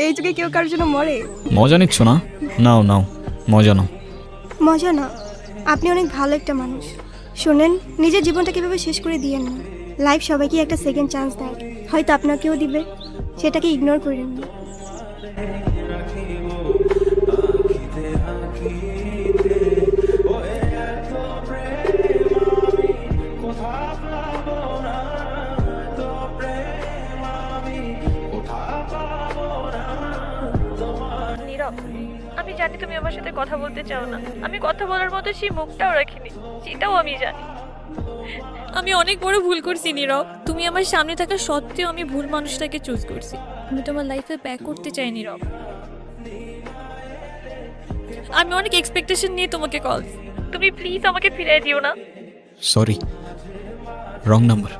এই যুগে কেউ কারোর জন্য মরে? মজা নিচ্ছ না? নাও নাও, মজা নাও। মজা না, আপনি অনেক ভালো একটা মানুষ। শোনেন, নিজের জীবনটা কিভাবে শেষ করে দিয়েন না। লাইফ সবাইকে একটা সেকেন্ড চান্স দেয়, হয়তো আপনাকেও দিবে, সেটাকে ইগনোর করেন না। নীরব, আমি জানি তুমি আমার সাথে কথা বলতে চাও না। আমি কথা বলার মতো সেই মুখটাও রাখিনি, সেটাও আমি জানি। আমি অনেক বড় ভুল করছি নীরব। তুমি আমার সামনে থাকা সত্ত্বেও আমি ভুল মানুষটাকে চুজ করছি। আমি তোমার লাইফে ব্যাক করতে চাই নীরব। আমি অনেক এক্সপেকটেশন নিয়ে তোমাকে কল। তুমি প্লিজ আমাকে ফিরিয়ে দিও না। Sorry, wrong number.